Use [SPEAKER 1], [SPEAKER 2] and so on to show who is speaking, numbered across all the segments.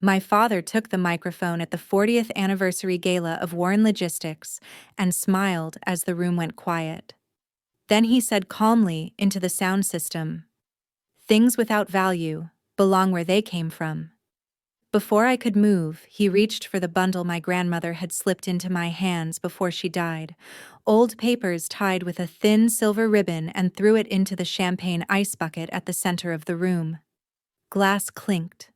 [SPEAKER 1] My father took the microphone at the 40th anniversary gala of Warren Logistics and smiled as the room went quiet. Then he said calmly into the sound system, "Things without value belong where they came from." Before I could move, he reached for the bundle my grandmother had slipped into my hands before she died, old papers tied with a thin silver ribbon, and threw it into the champagne ice bucket at the center of the room. Glass clinked.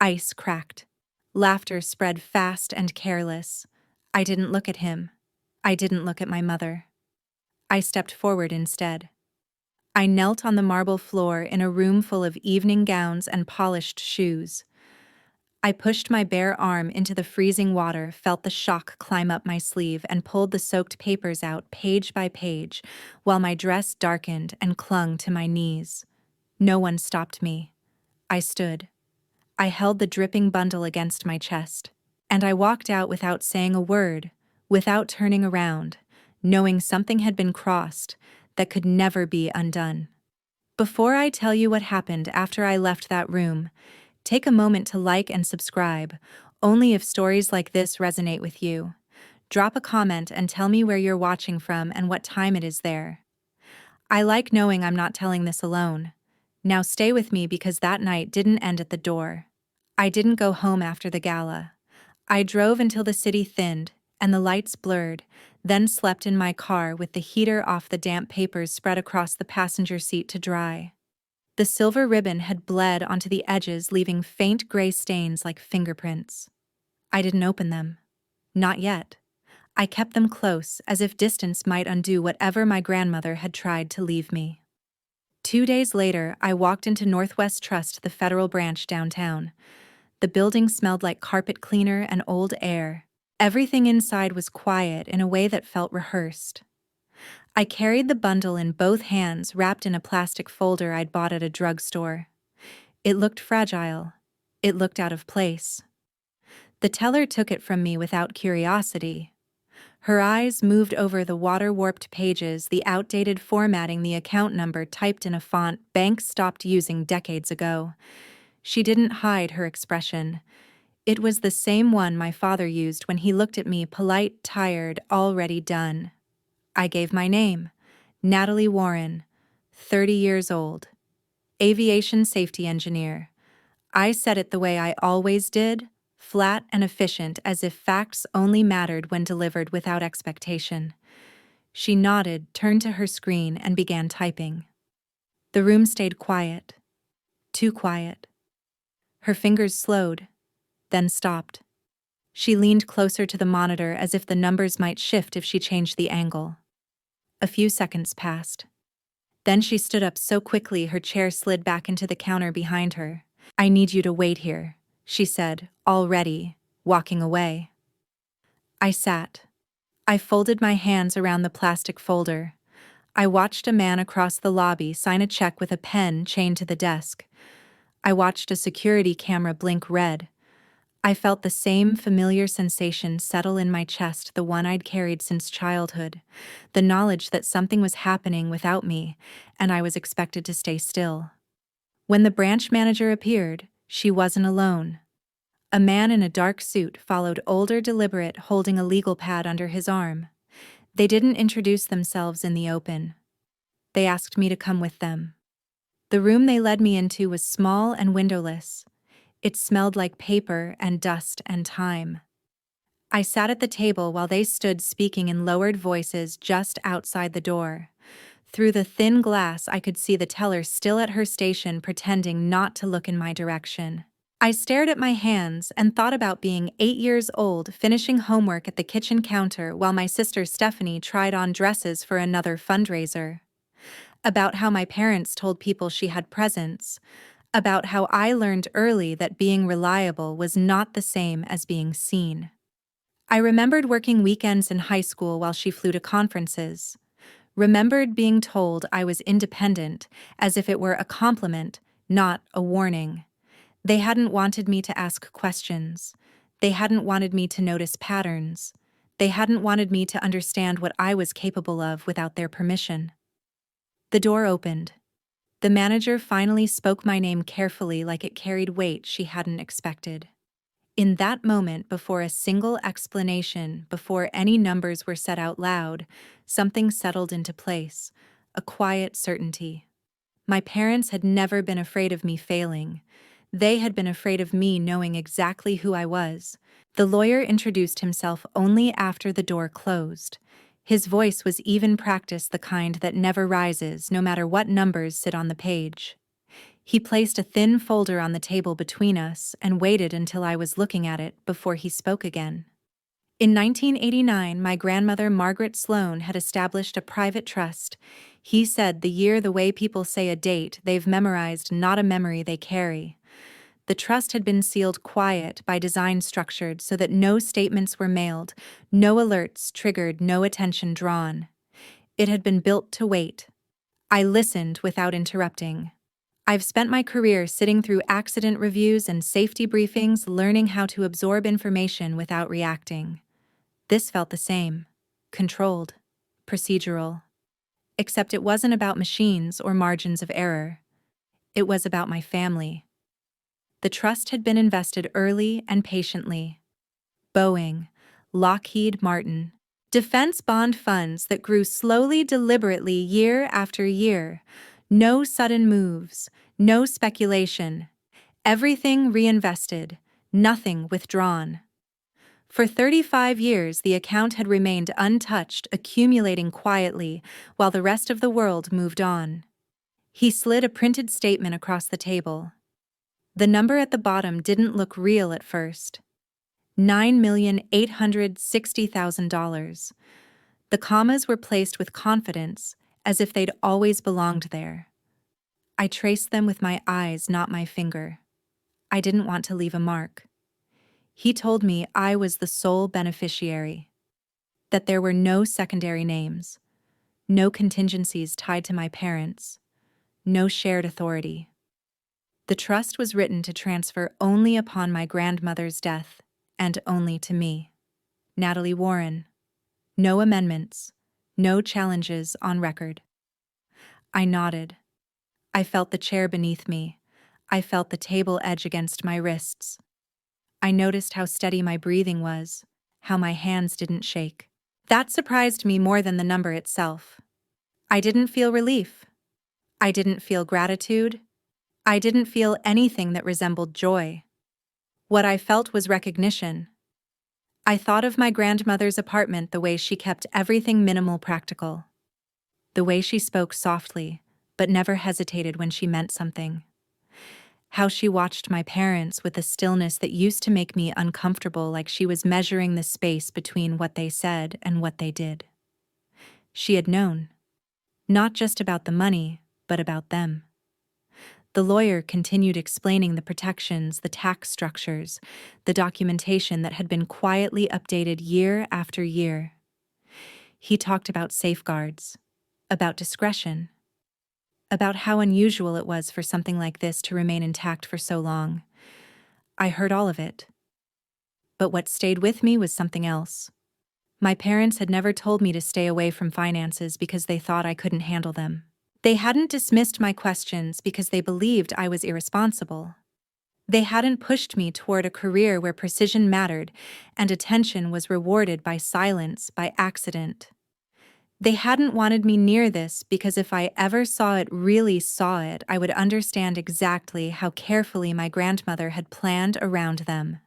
[SPEAKER 1] Ice cracked. Laughter spread fast and careless. I didn't look at him. I didn't look at my mother. I stepped forward instead. I knelt on the marble floor in a room full of evening gowns and polished shoes. I pushed my bare arm into the freezing water, felt the shock climb up my sleeve, and pulled the soaked papers out page by page, while my dress darkened and clung to my knees. No one stopped me. I stood. I held the dripping bundle against my chest, and I walked out without saying a word, without turning around, knowing something had been crossed that could never be undone. Before I tell you what happened after I left that room, take a moment to like and subscribe, only if stories like this resonate with you. Drop a comment and tell me where you're watching from and what time it is there. I like knowing I'm not telling this alone. Now stay with me, because that night didn't end at the door. I didn't go home after the gala. I drove until the city thinned and the lights blurred, then slept in my car with the heater off, the damp papers spread across the passenger seat to dry. The silver ribbon had bled onto the edges, leaving faint gray stains like fingerprints. I didn't open them. Not yet. I kept them close, as if distance might undo whatever my grandmother had tried to leave me. 2 days later, I walked into Northwest Trust, the federal branch downtown. The building smelled like carpet cleaner and old air. Everything inside was quiet in a way that felt rehearsed. I carried the bundle in both hands, wrapped in a plastic folder I'd bought at a drugstore. It looked fragile. It looked out of place. The teller took it from me without curiosity. Her eyes moved over the water-warped pages, the outdated formatting, the account number typed in a font banks stopped using decades ago. She didn't hide her expression. It was the same one my father used when he looked at me, polite, tired, already done. I gave my name, Natalie Warren, 30 years old, aviation safety engineer. I said it the way I always did, flat and efficient, as if facts only mattered when delivered without expectation. She nodded, turned to her screen, and began typing. The room stayed quiet. Too quiet. Her fingers slowed, then stopped. She leaned closer to the monitor, as if the numbers might shift if she changed the angle. A few seconds passed. Then she stood up so quickly her chair slid back into the counter behind her. "I need you to wait here," she said, already walking away. I sat. I folded my hands around the plastic folder. I watched a man across the lobby sign a check with a pen chained to the desk. I watched a security camera blink red. I felt the same familiar sensation settle in my chest, the one I'd carried since childhood, the knowledge that something was happening without me, and I was expected to stay still. When the branch manager appeared, she wasn't alone. A man in a dark suit followed, older, deliberate, holding a legal pad under his arm. They didn't introduce themselves in the open. They asked me to come with them. The room they led me into was small and windowless. It smelled like paper and dust and time. I sat at the table while they stood speaking in lowered voices just outside the door. Through the thin glass, I could see the teller still at her station, pretending not to look in my direction. I stared at my hands and thought about being 8 years old, finishing homework at the kitchen counter while my sister Stephanie tried on dresses for another fundraiser. About how my parents told people she had presents. About how I learned early that being reliable was not the same as being seen. I remembered working weekends in high school while she flew to conferences. Remembered being told I was independent, as if it were a compliment, not a warning. They hadn't wanted me to ask questions. They hadn't wanted me to notice patterns. They hadn't wanted me to understand what I was capable of without their permission. The door opened. The manager finally spoke my name carefully, like it carried weight she hadn't expected. In that moment, before a single explanation, before any numbers were said out loud, something settled into place, a quiet certainty. My parents had never been afraid of me failing. They had been afraid of me knowing exactly who I was. The lawyer introduced himself only after the door closed. His voice was even practiced, the kind that never rises, no matter what numbers sit on the page. He placed a thin folder on the table between us and waited until I was looking at it before he spoke again. In 1989, my grandmother Margaret Sloan had established a private trust. He said the year, the way people say a date they've memorized, not a memory they carry. The trust had been sealed quiet, by design structured so that no statements were mailed, no alerts triggered, no attention drawn. It had been built to wait. I listened without interrupting. I've spent my career sitting through accident reviews and safety briefings, learning how to absorb information without reacting. This felt the same. Controlled. Procedural. Except it wasn't about machines or margins of error. It was about my family. The trust had been invested early and patiently. Boeing, Lockheed Martin, defense bond funds that grew slowly, deliberately, year after year. No sudden moves, no speculation. Everything reinvested, nothing withdrawn. For 35 years, the account had remained untouched, accumulating quietly, while the rest of the world moved on. He slid a printed statement across the table. The number at the bottom didn't look real at first. $9,860,000. The commas were placed with confidence, as if they'd always belonged there. I traced them with my eyes, not my finger. I didn't want to leave a mark. He told me I was the sole beneficiary, that there were no secondary names, no contingencies tied to my parents, no shared authority. The trust was written to transfer only upon my grandmother's death, and only to me, Natalie Warren. No amendments, no challenges on record. I nodded. I felt the chair beneath me. I felt the table edge against my wrists. I noticed how steady my breathing was, how my hands didn't shake. That surprised me more than the number itself. I didn't feel relief. I didn't feel gratitude. I didn't feel anything that resembled joy. What I felt was recognition. I thought of my grandmother's apartment, the way she kept everything minimal, practical. The way she spoke softly, but never hesitated when she meant something. How she watched my parents with a stillness that used to make me uncomfortable, like she was measuring the space between what they said and what they did. She had known. Not just about the money, but about them. The lawyer continued explaining the protections, the tax structures, the documentation that had been quietly updated year after year. He talked about safeguards, about discretion, about how unusual it was for something like this to remain intact for so long. I heard all of it. But what stayed with me was something else. My parents had never told me to stay away from finances because they thought I couldn't handle them. They hadn't dismissed my questions because they believed I was irresponsible. They hadn't pushed me toward a career where precision mattered and attention was rewarded by silence, by accident. They hadn't wanted me near this because if I ever saw it, really saw it, I would understand exactly how carefully my grandmother had planned around them.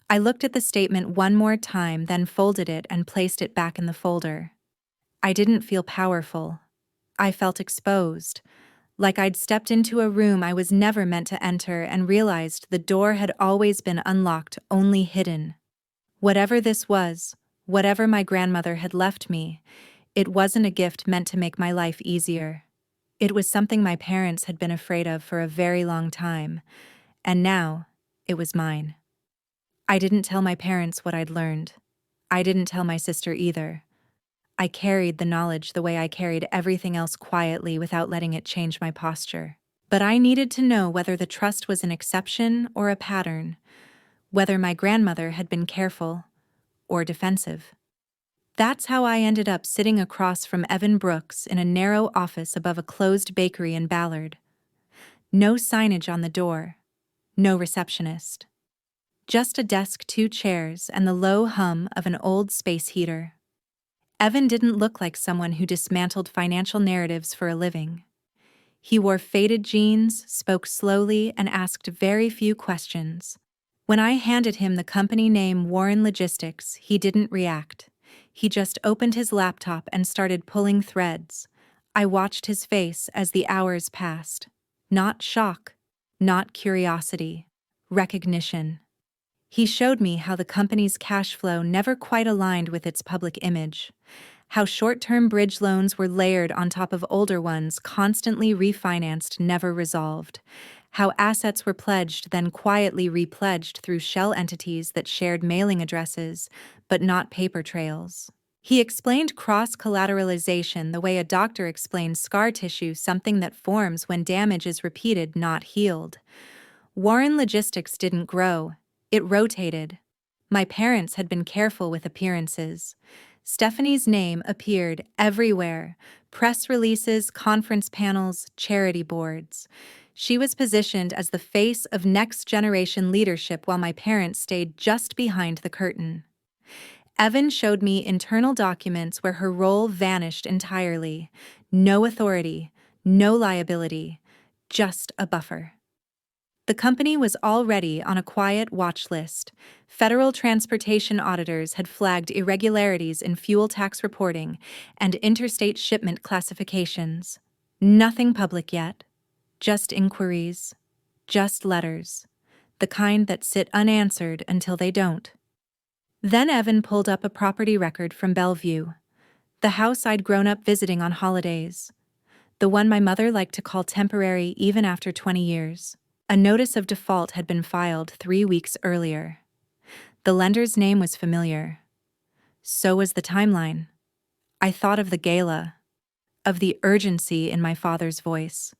[SPEAKER 1] I looked at the statement one more time, then folded it and placed it back in the folder. I didn't feel powerful. I felt exposed, like I'd stepped into a room I was never meant to enter and realized the door had always been unlocked, only hidden. Whatever this was, whatever my grandmother had left me, it wasn't a gift meant to make my life easier. It was something my parents had been afraid of for a very long time, and now it was mine. I didn't tell my parents what I'd learned. I didn't tell my sister either. I carried the knowledge the way I carried everything else, quietly, without letting it change my posture. But I needed to know whether the trust was an exception or a pattern, whether my grandmother had been careful or defensive. That's how I ended up sitting across from Evan Brooks in a narrow office above a closed bakery in Ballard. No signage on the door, no receptionist. Just a desk, 2 chairs, and the low hum of an old space heater. Evan didn't look like someone who dismantled financial narratives for a living. He wore faded jeans, spoke slowly, and asked very few questions. When I handed him the company name Warren Logistics, he didn't react. He just opened his laptop and started pulling threads. I watched his face as the hours passed. Not shock, not curiosity, recognition. He showed me how the company's cash flow never quite aligned with its public image, how short-term bridge loans were layered on top of older ones, constantly refinanced, never resolved, how assets were pledged then quietly repledged through shell entities that shared mailing addresses, but not paper trails. He explained cross-collateralization the way a doctor explains scar tissue, something that forms when damage is repeated, not healed. Warren Logistics didn't grow. It rotated. My parents had been careful with appearances. Stephanie's name appeared everywhere: press releases, conference panels, charity boards. She was positioned as the face of next-generation leadership while my parents stayed just behind the curtain. Evan showed me internal documents where her role vanished entirely. No authority, no liability, just a buffer. The company was already on a quiet watch list. Federal transportation auditors had flagged irregularities in fuel tax reporting and interstate shipment classifications. Nothing public yet. Just inquiries. Just letters. The kind that sit unanswered until they don't. Then Evan pulled up a property record from Bellevue. The house I'd grown up visiting on holidays. The one my mother liked to call temporary even after 20 years. A notice of default had been filed 3 weeks earlier. The lender's name was familiar. So was the timeline. I thought of the gala, of the urgency in my father's voice,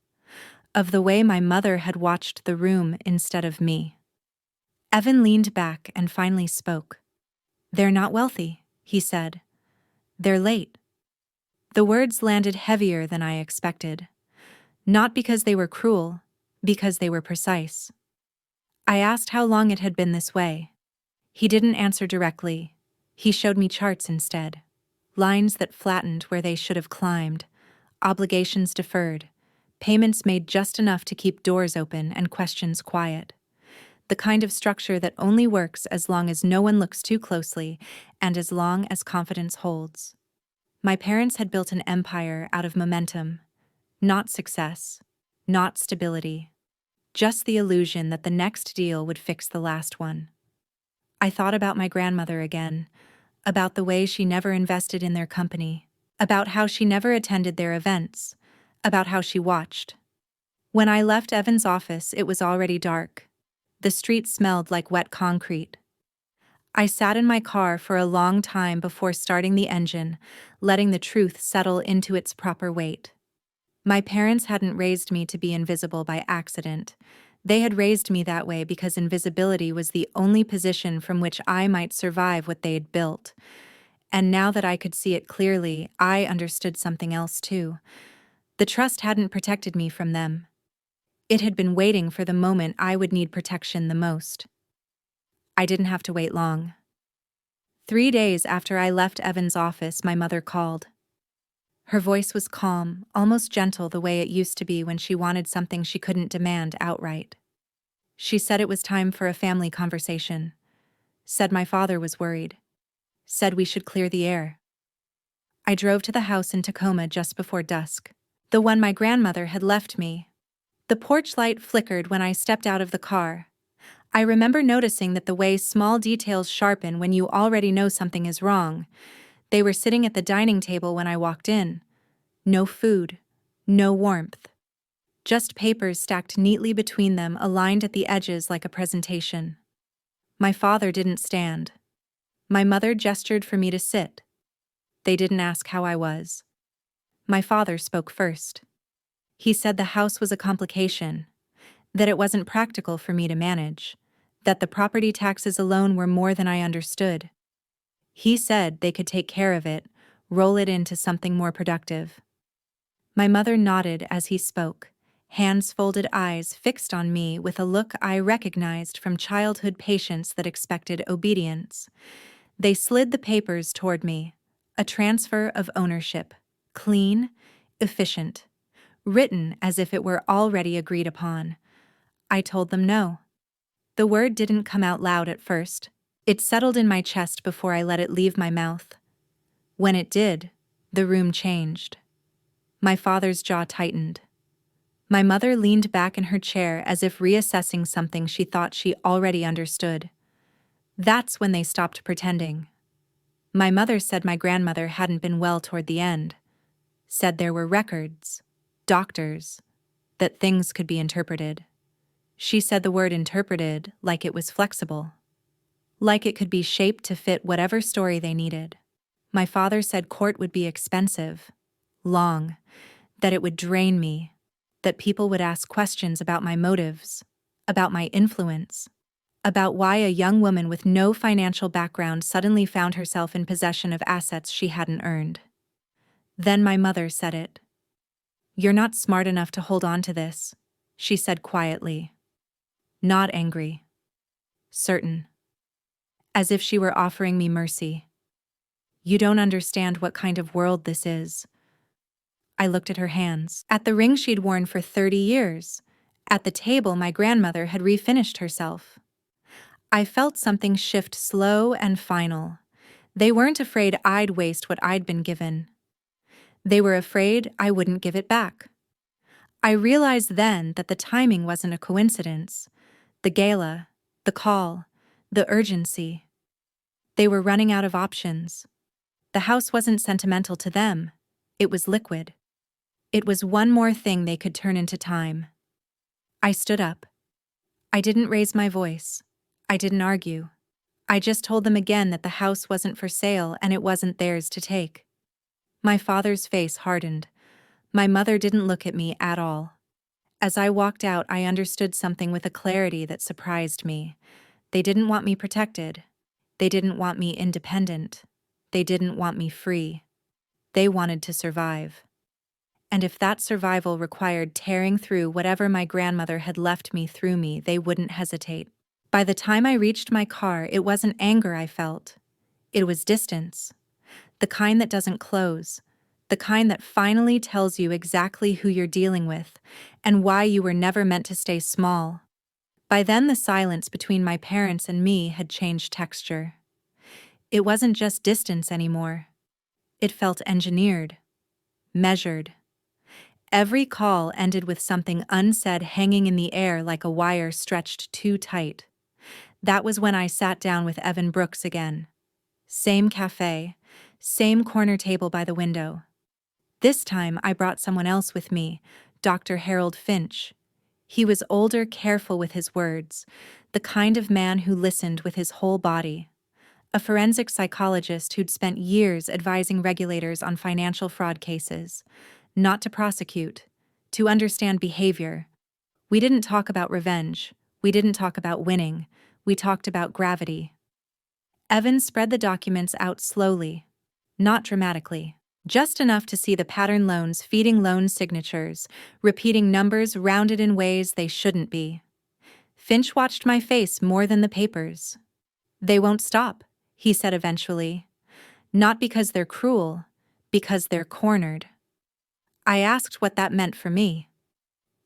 [SPEAKER 1] of the way my mother had watched the room instead of me. Evan leaned back and finally spoke. "They're not wealthy," he said. "They're late." The words landed heavier than I expected. Not because they were cruel, because they were precise. I asked how long it had been this way. He didn't answer directly. He showed me charts instead. Lines that flattened where they should have climbed. Obligations deferred. Payments made just enough to keep doors open and questions quiet. The kind of structure that only works as long as no one looks too closely and as long as confidence holds. My parents had built an empire out of momentum. Not success. Not stability. Just the illusion that the next deal would fix the last one. I thought about my grandmother again, about the way she never invested in their company, about how she never attended their events, about how she watched. When I left Evan's office, it was already dark. The street smelled like wet concrete. I sat in my car for a long time before starting the engine, letting the truth settle into its proper weight. My parents hadn't raised me to be invisible by accident. They had raised me that way because invisibility was the only position from which I might survive what they'd built. And now that I could see it clearly, I understood something else too. The trust hadn't protected me from them. It had been waiting for the moment I would need protection the most. I didn't have to wait long. 3 days after I left Evan's office, my mother called. Her voice was calm, almost gentle, the way it used to be when she wanted something she couldn't demand outright. She said it was time for a family conversation. Said my father was worried. Said we should clear the air. I drove to the house in Tacoma just before dusk. The one my grandmother had left me. The porch light flickered when I stepped out of the car. I remember noticing that the way small details sharpen when you already know something is wrong. They were sitting at the dining table when I walked in. No food, no warmth. Just papers stacked neatly between them, aligned at the edges like a presentation. My father didn't stand. My mother gestured for me to sit. They didn't ask how I was. My father spoke first. He said the house was a complication, that it wasn't practical for me to manage, that the property taxes alone were more than I understood. He said they could take care of it, roll it into something more productive. My mother nodded as he spoke, hands folded, eyes fixed on me with a look I recognized from childhood patients that expected obedience. They slid the papers toward me, a transfer of ownership, clean, efficient, written as if it were already agreed upon. I told them no. The word didn't come out loud at first. It settled in my chest before I let it leave my mouth. When it did, the room changed. My father's jaw tightened. My mother leaned back in her chair as if reassessing something she thought she already understood. That's when they stopped pretending. My mother said my grandmother hadn't been well toward the end, said there were records, doctors, that things could be interpreted. She said the word interpreted like it was flexible, like it could be shaped to fit whatever story they needed. My father said court would be expensive, long, that it would drain me, that people would ask questions about my motives, about my influence, about why a young woman with no financial background suddenly found herself in possession of assets she hadn't earned. Then my mother said it. "You're not smart enough to hold on to this," she said quietly. Not angry. Certain. As if she were offering me mercy. "You don't understand what kind of world this is." I looked at her hands, at the ring she'd worn for 30 years, at the table my grandmother had refinished herself. I felt something shift slow and final. They weren't afraid I'd waste what I'd been given. They were afraid I wouldn't give it back. I realized then that the timing wasn't a coincidence. The gala, the call, the urgency. They were running out of options. The house wasn't sentimental to them. It was liquid. It was one more thing they could turn into time. I stood up. I didn't raise my voice. I didn't argue. I just told them again that the house wasn't for sale and it wasn't theirs to take. My father's face hardened. My mother didn't look at me at all. As I walked out, I understood something with a clarity that surprised me. They didn't want me protected. They didn't want me independent. They didn't want me free. They wanted to survive. And if that survival required tearing through whatever my grandmother had left me through me, they wouldn't hesitate. By the time I reached my car, it wasn't anger I felt. It was distance. The kind that doesn't close. The kind that finally tells you exactly who you're dealing with and why you were never meant to stay small. By then, the silence between my parents and me had changed texture. It wasn't just distance anymore. It felt engineered, measured. Every call ended with something unsaid hanging in the air like a wire stretched too tight. That was when I sat down with Evan Brooks again. Same cafe, same corner table by the window. This time I brought someone else with me, Dr. Harold Finch. He was older, careful with his words, the kind of man who listened with his whole body. A forensic psychologist who'd spent years advising regulators on financial fraud cases. Not to prosecute, to understand behavior. We didn't talk about revenge. We didn't talk about winning. We talked about gravity. Evan spread the documents out slowly, not dramatically, just enough to see the pattern loans feeding loan signatures, repeating numbers rounded in ways they shouldn't be. Finch watched my face more than the papers. "They won't stop," he said eventually. "Not because they're cruel, because they're cornered." I asked what that meant for me.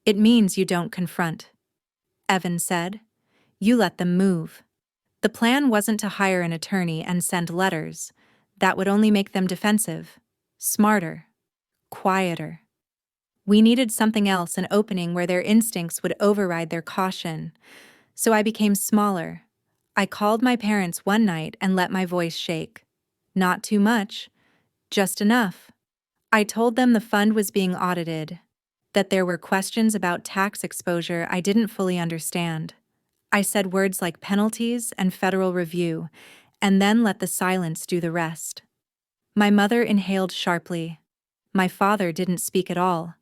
[SPEAKER 1] "It means you don't confront," Evan said. "You let them move." The plan wasn't to hire an attorney and send letters. That would only make them defensive, smarter, quieter. We needed something else, an opening where their instincts would override their caution. So I became smaller. I called my parents one night and let my voice shake. Not too much, just enough. I told them the fund was being audited, that there were questions about tax exposure I didn't fully understand. I said words like penalties and federal review, and then let the silence do the rest. My mother inhaled sharply. My father didn't speak at all.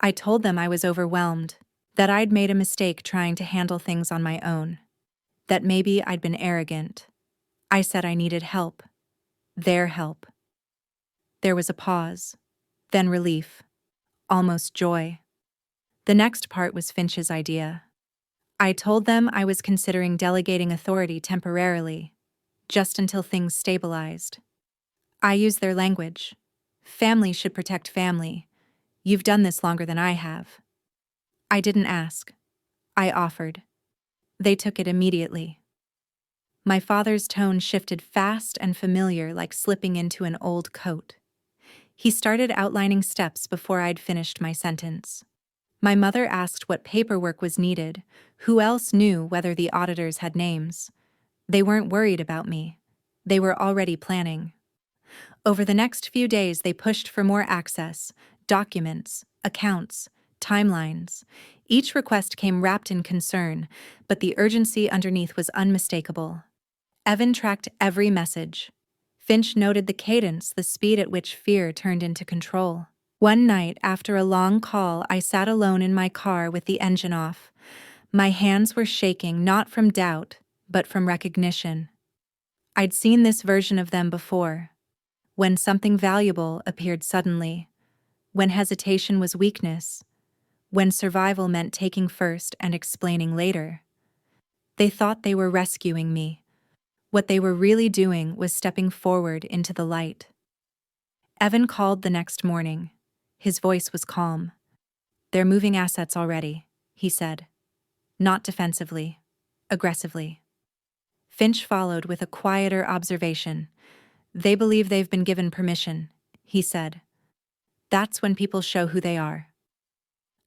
[SPEAKER 1] I told them I was overwhelmed, that I'd made a mistake trying to handle things on my own, that maybe I'd been arrogant. I said I needed help. Their help. There was a pause, then relief, almost joy. The next part was Finch's idea. I told them I was considering delegating authority temporarily, just until things stabilized. I used their language. Family should protect family. You've done this longer than I have. I didn't ask. I offered. They took it immediately. My father's tone shifted fast and familiar, like slipping into an old coat. He started outlining steps before I'd finished my sentence. My mother asked what paperwork was needed, who else knew whether the auditors had names. They weren't worried about me. They were already planning. Over the next few days, they pushed for more access, documents, accounts, timelines. Each request came wrapped in concern, but the urgency underneath was unmistakable. Evan tracked every message. Finch noted the cadence, the speed at which fear turned into control. One night, after a long call, I sat alone in my car with the engine off. My hands were shaking, not from doubt, but from recognition. I'd seen this version of them before. When something valuable appeared suddenly, when hesitation was weakness, when survival meant taking first and explaining later. They thought they were rescuing me. What they were really doing was stepping forward into the light. Evan called the next morning. His voice was calm. "They're moving assets already," he said. Not defensively, aggressively. Finch followed with a quieter observation. "They believe they've been given permission," he said. "That's when people show who they are."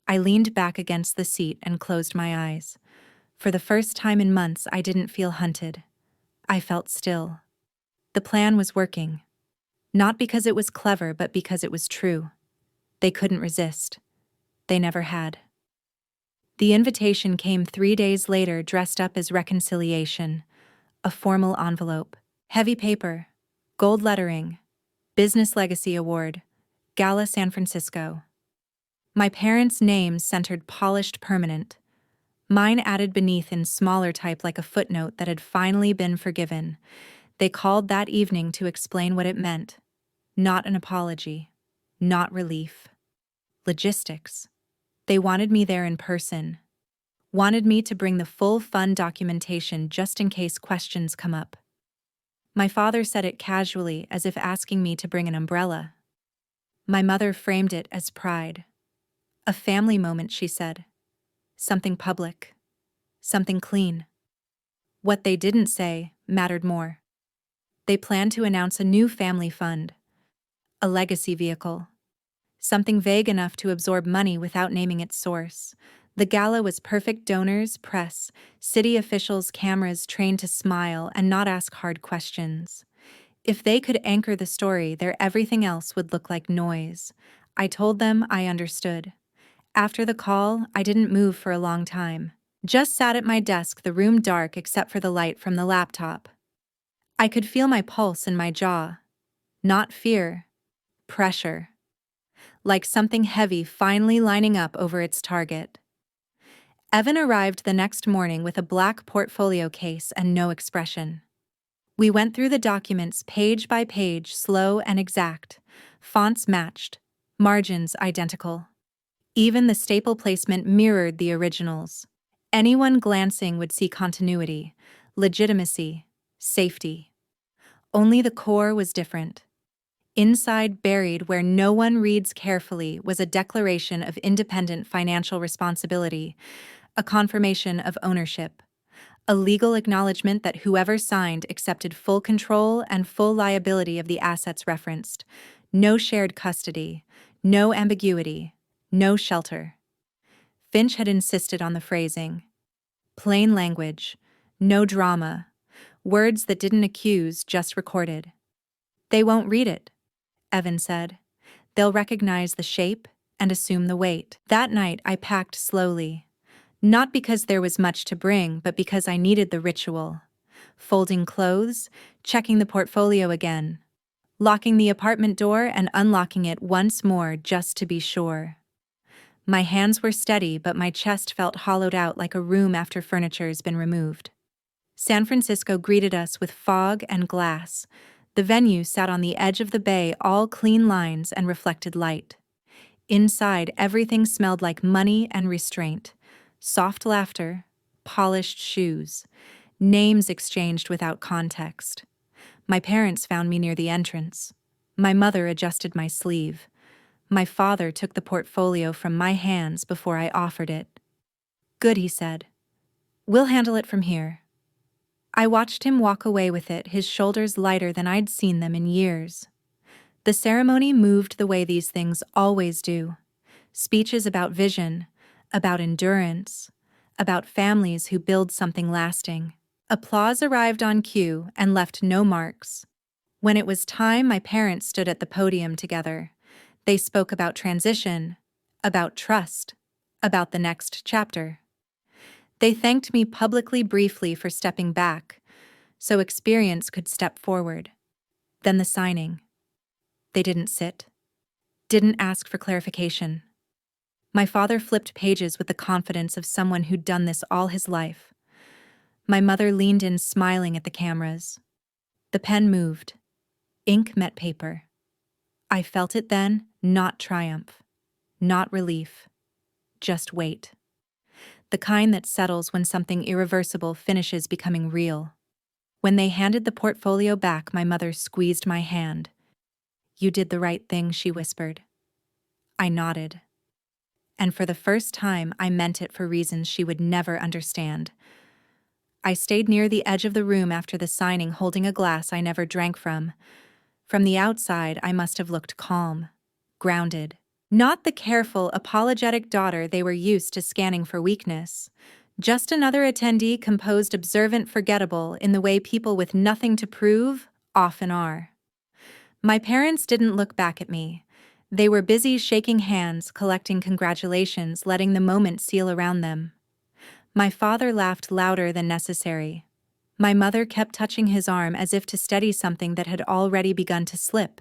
[SPEAKER 1] I leaned back against the seat and closed my eyes. For the first time in months, I didn't feel hunted. I felt still. The plan was working. Not because it was clever, but because it was true. They couldn't resist. They never had. The invitation came 3 days later, dressed up as reconciliation. A formal envelope. Heavy paper. Gold lettering. Business Legacy Award. Gala San Francisco. My parents' names centered polished permanent. Mine added beneath in smaller type like a footnote that had finally been forgiven. They called that evening to explain what it meant. Not an apology. Not relief. Logistics. They wanted me there in person. Wanted me to bring the full fund documentation just in case questions come up. My father said it casually, as if asking me to bring an umbrella. My mother framed it as pride. A family moment, she said. Something public. Something clean. What they didn't say mattered more. They planned to announce a new family fund. A legacy vehicle. Something vague enough to absorb money without naming its source. The gala was perfect: donors, press, city officials, cameras trained to smile and not ask hard questions. If they could anchor the story, their everything else would look like noise. I told them I understood. After the call, I didn't move for a long time. Just sat at my desk, the room dark except for the light from the laptop. I could feel my pulse in my jaw. Not fear. Pressure. Like something heavy finally lining up over its target. Evan arrived the next morning with a black portfolio case and no expression. We went through the documents page by page, slow and exact. Fonts matched. Margins identical. Even the staple placement mirrored the originals. Anyone glancing would see continuity, legitimacy, safety. Only the core was different. Inside, buried where no one reads carefully, was a declaration of independent financial responsibility, a confirmation of ownership, a legal acknowledgement that whoever signed accepted full control and full liability of the assets referenced. No shared custody, no ambiguity, no shelter. Finch had insisted on the phrasing. Plain language, no drama, words that didn't accuse, just recorded. "They won't read it," Evan said. "They'll recognize the shape and assume the weight." That night I packed slowly. Not because there was much to bring, but because I needed the ritual. Folding clothes, checking the portfolio again, locking the apartment door and unlocking it once more just to be sure. My hands were steady, but my chest felt hollowed out like a room after furniture's been removed. San Francisco greeted us with fog and glass. The venue sat on the edge of the bay, all clean lines and reflected light. Inside, everything smelled like money and restraint. Soft laughter, polished shoes, names exchanged without context. My parents found me near the entrance. My mother adjusted my sleeve. My father took the portfolio from my hands before I offered it. "Good," he said. "We'll handle it from here." I watched him walk away with it, his shoulders lighter than I'd seen them in years. The ceremony moved the way these things always do. Speeches about vision, about endurance, about families who build something lasting. Applause arrived on cue and left no marks. When it was time, my parents stood at the podium together. They spoke about transition, about trust, about the next chapter. They thanked me publicly briefly for stepping back, so experience could step forward. Then the signing. They didn't sit, didn't ask for clarification. My father flipped pages with the confidence of someone who'd done this all his life. My mother leaned in, smiling at the cameras. The pen moved. Ink met paper. I felt it then, not triumph, not relief, just weight. The kind that settles when something irreversible finishes becoming real. When they handed the portfolio back, my mother squeezed my hand. "You did the right thing," she whispered. I nodded. And for the first time, I meant it for reasons she would never understand. I stayed near the edge of the room after the signing, holding a glass I never drank from. From the outside, I must have looked calm, grounded. Not the careful, apologetic daughter they were used to scanning for weakness. Just another attendee, composed, observant, forgettable in the way people with nothing to prove often are. My parents didn't look back at me. They were busy shaking hands, collecting congratulations, letting the moment seal around them. My father laughed louder than necessary. My mother kept touching his arm as if to steady something that had already begun to slip.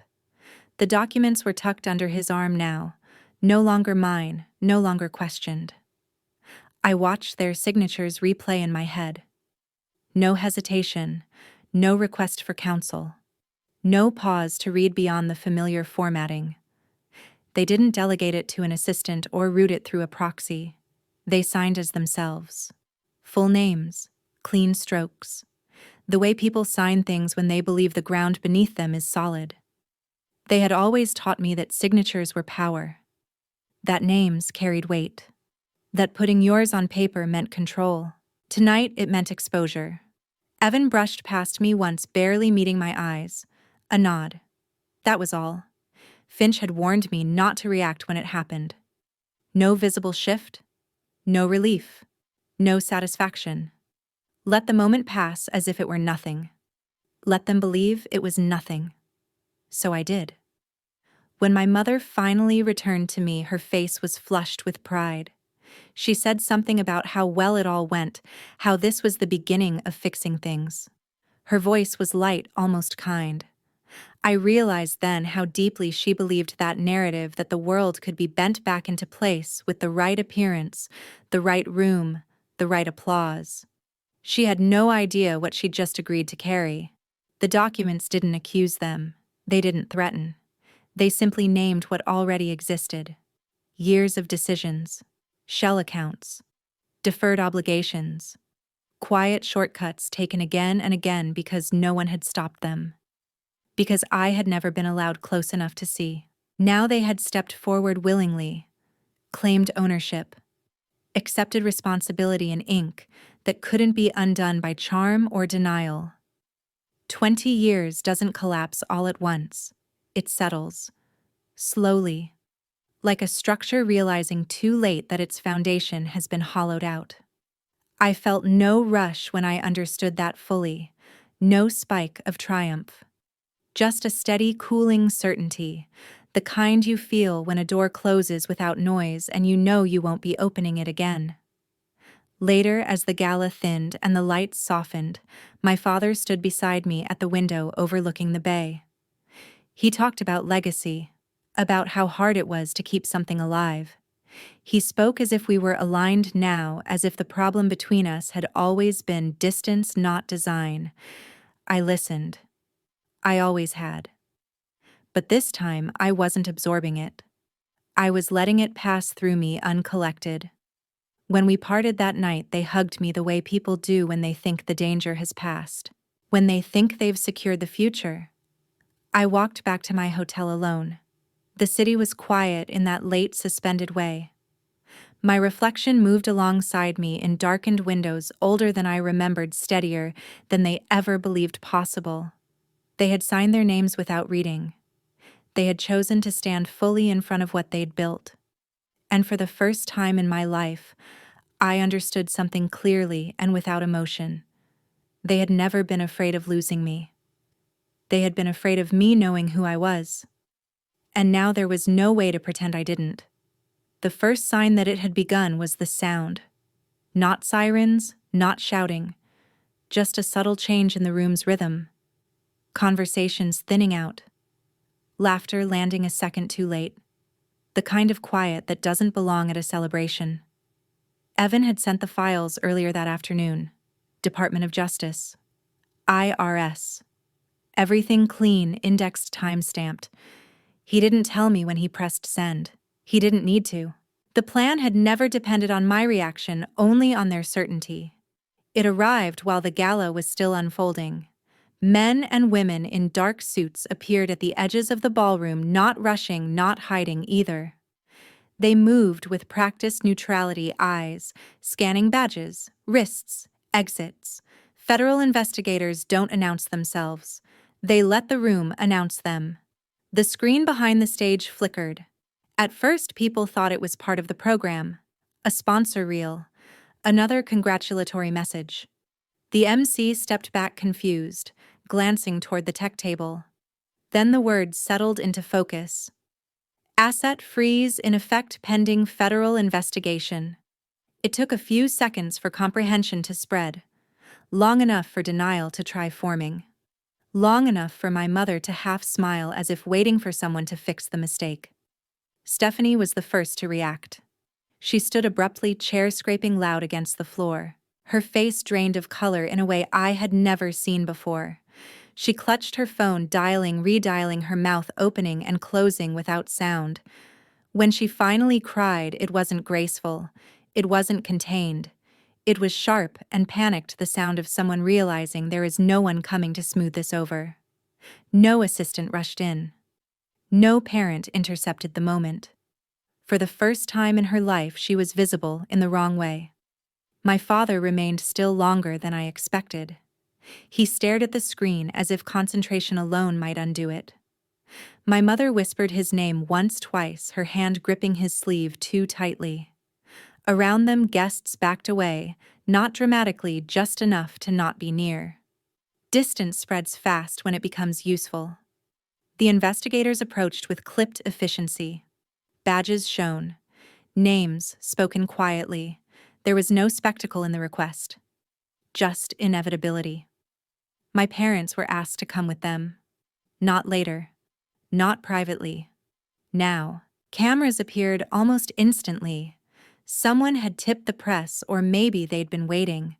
[SPEAKER 1] The documents were tucked under his arm now, no longer mine, no longer questioned. I watched their signatures replay in my head. No hesitation, no request for counsel, no pause to read beyond the familiar formatting. They didn't delegate it to an assistant or route it through a proxy. They signed as themselves. Full names, clean strokes. The way people sign things when they believe the ground beneath them is solid. They had always taught me that signatures were power, that names carried weight, that putting yours on paper meant control. Tonight, it meant exposure. Evan brushed past me once, barely meeting my eyes. A nod. That was all. Finch had warned me not to react when it happened. No visible shift, no relief, no satisfaction. Let the moment pass as if it were nothing. Let them believe it was nothing. So I did. When my mother finally returned to me, her face was flushed with pride. She said something about how well it all went, how this was the beginning of fixing things. Her voice was light, almost kind. I realized then how deeply she believed that narrative, that the world could be bent back into place with the right appearance, the right room, the right applause. She had no idea what she'd just agreed to carry. The documents didn't accuse them. They didn't threaten. They simply named what already existed. Years of decisions, shell accounts, deferred obligations, quiet shortcuts taken again and again because no one had stopped them. Because I had never been allowed close enough to see. Now they had stepped forward willingly, claimed ownership, accepted responsibility in ink that couldn't be undone by charm or denial. 20 years doesn't collapse all at once. It settles, slowly, like a structure realizing too late that its foundation has been hollowed out. I felt no rush when I understood that fully, no spike of triumph. Just a steady, cooling certainty, the kind you feel when a door closes without noise and you know you won't be opening it again. Later, as the gala thinned and the lights softened, my father stood beside me at the window overlooking the bay. He talked about legacy, about how hard it was to keep something alive. He spoke as if we were aligned now, as if the problem between us had always been distance, not design. I listened. I always had. But this time, I wasn't absorbing it. I was letting it pass through me uncollected. When we parted that night, they hugged me the way people do when they think the danger has passed, when they think they've secured the future. I walked back to my hotel alone. The city was quiet in that late, suspended way. My reflection moved alongside me in darkened windows older than I remembered, steadier than they ever believed possible. They had signed their names without reading. They had chosen to stand fully in front of what they'd built. And for the first time in my life, I understood something clearly and without emotion. They had never been afraid of losing me. They had been afraid of me knowing who I was. And now there was no way to pretend I didn't. The first sign that it had begun was the sound. Not sirens, not shouting, just a subtle change in the room's rhythm. Conversations thinning out. Laughter landing a second too late. The kind of quiet that doesn't belong at a celebration. Evan had sent the files earlier that afternoon. Department of Justice. IRS. Everything clean, indexed, time-stamped. He didn't tell me when he pressed send. He didn't need to. The plan had never depended on my reaction, only on their certainty. It arrived while the gala was still unfolding. Men and women in dark suits appeared at the edges of the ballroom, not rushing, not hiding either. They moved with practiced neutrality, eyes scanning badges, wrists, exits. Federal investigators don't announce themselves. They let the room announce them. The screen behind the stage flickered. At first, people thought it was part of the program. A sponsor reel. Another congratulatory message. The MC stepped back confused, glancing toward the tech table. Then the words settled into focus. Asset freeze in effect pending federal investigation. It took a few seconds for comprehension to spread. Long enough for denial to try forming. Long enough for my mother to half smile as if waiting for someone to fix the mistake. Stephanie was the first to react. She stood abruptly, chair scraping loud against the floor. Her face drained of color in a way I had never seen before. She clutched her phone, dialing, redialing, her mouth opening and closing without sound. When she finally cried, it wasn't graceful. It wasn't contained. It was sharp and panicked, the sound of someone realizing there is no one coming to smooth this over. No assistant rushed in. No parent intercepted the moment. For the first time in her life, she was visible in the wrong way. My father remained still longer than I expected. He stared at the screen as if concentration alone might undo it. My mother whispered his name once, twice, her hand gripping his sleeve too tightly. Around them, guests backed away, not dramatically, just enough to not be near. Distance spreads fast when it becomes useful. The investigators approached with clipped efficiency. Badges shown. Names spoken quietly. There was no spectacle in the request. Just inevitability. My parents were asked to come with them. Not later. Not privately. Now. Cameras appeared almost instantly. Someone had tipped the press, or maybe they'd been waiting.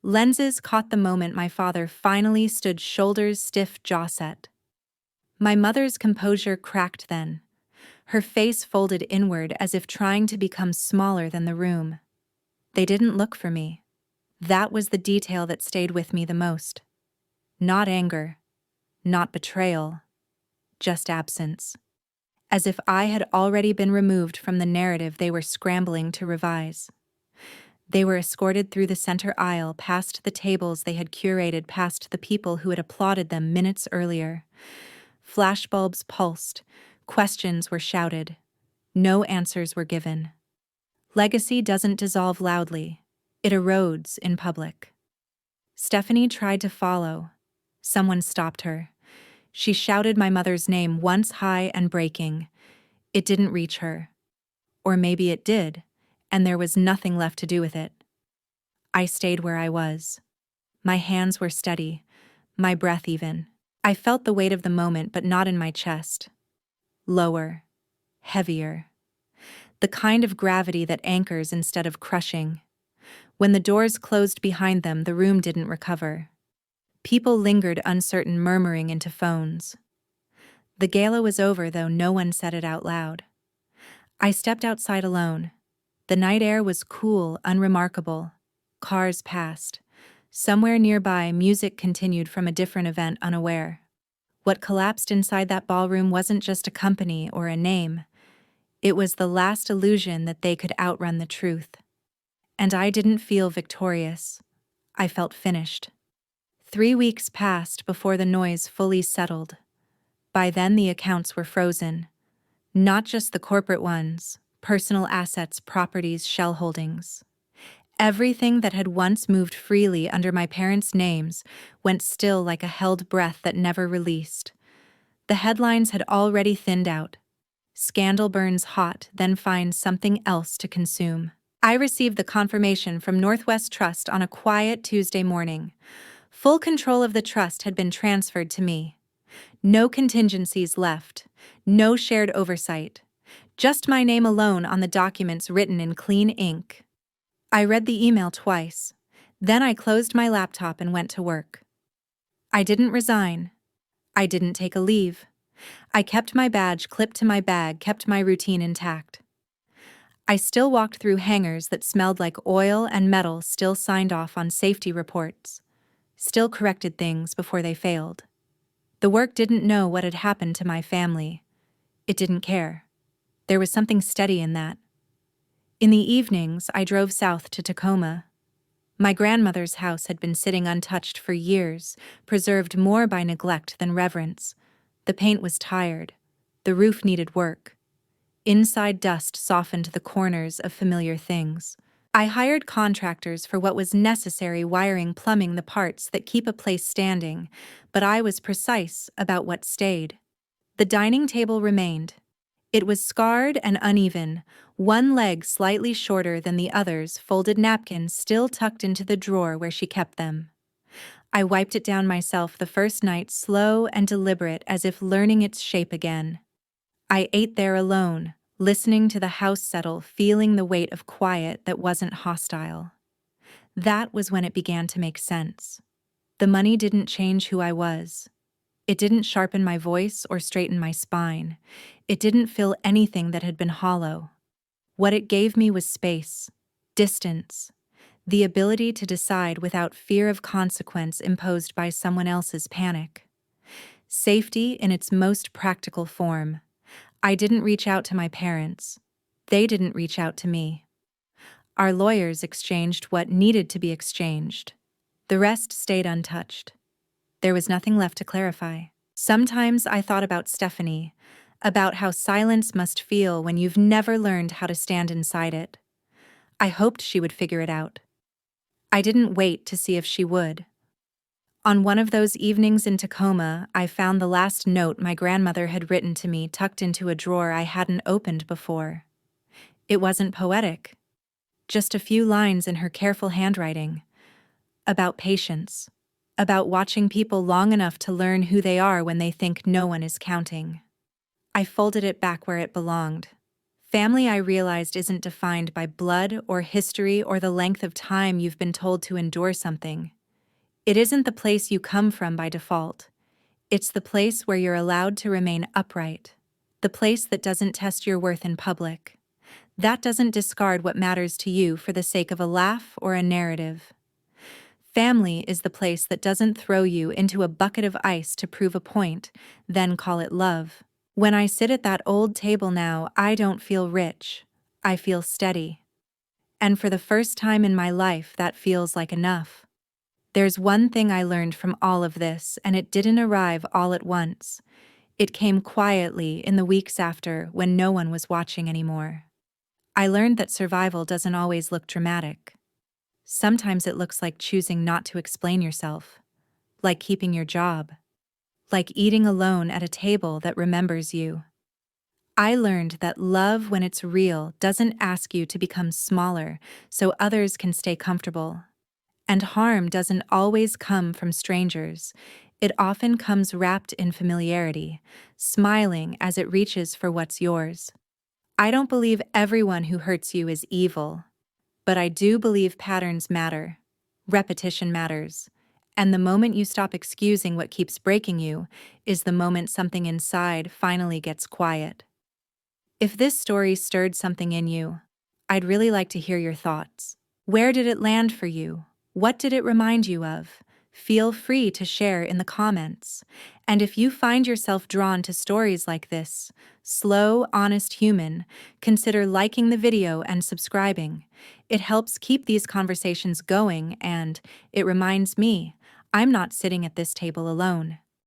[SPEAKER 1] Lenses caught the moment my father finally stood, shoulders stiff, jaw set. My mother's composure cracked then. Her face folded inward as if trying to become smaller than the room. They didn't look for me. That was the detail that stayed with me the most. Not anger. Not betrayal. Just absence. As if I had already been removed from the narrative they were scrambling to revise. They were escorted through the center aisle, past the tables they had curated, past the people who had applauded them minutes earlier. Flashbulbs pulsed. Questions were shouted. No answers were given. Legacy doesn't dissolve loudly. It erodes in public. Stephanie tried to follow. Someone stopped her. She shouted my mother's name once, high and breaking. It didn't reach her. Or maybe it did, and there was nothing left to do with it. I stayed where I was. My hands were steady, my breath even. I felt the weight of the moment, but not in my chest. Lower, heavier. The kind of gravity that anchors instead of crushing. When the doors closed behind them, the room didn't recover. People lingered, uncertain, murmuring into phones. The gala was over, though no one said it out loud. I stepped outside alone. The night air was cool, unremarkable. Cars passed. Somewhere nearby, music continued from a different event unaware. What collapsed inside that ballroom wasn't just a company or a name. It was the last illusion that they could outrun the truth. And I didn't feel victorious. I felt finished. 3 weeks passed before the noise fully settled. By then, the accounts were frozen. Not just the corporate ones, personal assets, properties, shell holdings. Everything that had once moved freely under my parents' names went still like a held breath that never released. The headlines had already thinned out. Scandal burns hot, then finds something else to consume. I received the confirmation from Northwest Trust on a quiet Tuesday morning. Full control of the trust had been transferred to me. No contingencies left, no shared oversight. Just my name alone on the documents written in clean ink. I read the email twice. Then I closed my laptop and went to work. I didn't resign. I didn't take a leave. I kept my badge clipped to my bag, kept my routine intact. I still walked through hangars that smelled like oil and metal, still signed off on safety reports, still corrected things before they failed. The work didn't know what had happened to my family. It didn't care. There was something steady in that. In the evenings, I drove south to Tacoma. My grandmother's house had been sitting untouched for years, preserved more by neglect than reverence. The paint was tired. The roof needed work. Inside dust softened the corners of familiar things. I hired contractors for what was necessary, wiring, plumbing, the parts that keep a place standing, but I was precise about what stayed. The dining table remained. It was scarred and uneven, one leg slightly shorter than the others, folded napkins still tucked into the drawer where she kept them. I wiped it down myself the first night, slow and deliberate, as if learning its shape again. I ate there alone, listening to the house settle, feeling the weight of quiet that wasn't hostile. That was when it began to make sense. The money didn't change who I was. It didn't sharpen my voice or straighten my spine. It didn't fill anything that had been hollow. What it gave me was space, distance, the ability to decide without fear of consequence imposed by someone else's panic. Safety in its most practical form. I didn't reach out to my parents. They didn't reach out to me. Our lawyers exchanged what needed to be exchanged. The rest stayed untouched. There was nothing left to clarify. Sometimes I thought about Stephanie, about how silence must feel when you've never learned how to stand inside it. I hoped she would figure it out. I didn't wait to see if she would. On one of those evenings in Tacoma, I found the last note my grandmother had written to me tucked into a drawer I hadn't opened before. It wasn't poetic. Just a few lines in her careful handwriting. About patience. About watching people long enough to learn who they are when they think no one is counting. I folded it back where it belonged. Family, I realized, isn't defined by blood or history or the length of time you've been told to endure something. It isn't the place you come from by default. It's the place where you're allowed to remain upright. The place that doesn't test your worth in public. That doesn't discard what matters to you for the sake of a laugh or a narrative. Family is the place that doesn't throw you into a bucket of ice to prove a point, then call it love. When I sit at that old table now, I don't feel rich. I feel steady. And for the first time in my life, that feels like enough. There's one thing I learned from all of this, and it didn't arrive all at once. It came quietly in the weeks after, when no one was watching anymore. I learned that survival doesn't always look dramatic. Sometimes it looks like choosing not to explain yourself, like keeping your job, like eating alone at a table that remembers you. I learned that love, when it's real, doesn't ask you to become smaller so others can stay comfortable. And harm doesn't always come from strangers. It often comes wrapped in familiarity, smiling as it reaches for what's yours. I don't believe everyone who hurts you is evil. But I do believe patterns matter. Repetition matters. And the moment you stop excusing what keeps breaking you is the moment something inside finally gets quiet. If this story stirred something in you, I'd really like to hear your thoughts. Where did it land for you? What did it remind you of? Feel free to share in the comments. And if you find yourself drawn to stories like this, slow, honest human, consider liking the video and subscribing. It helps keep these conversations going and it reminds me I'm not sitting at this table alone.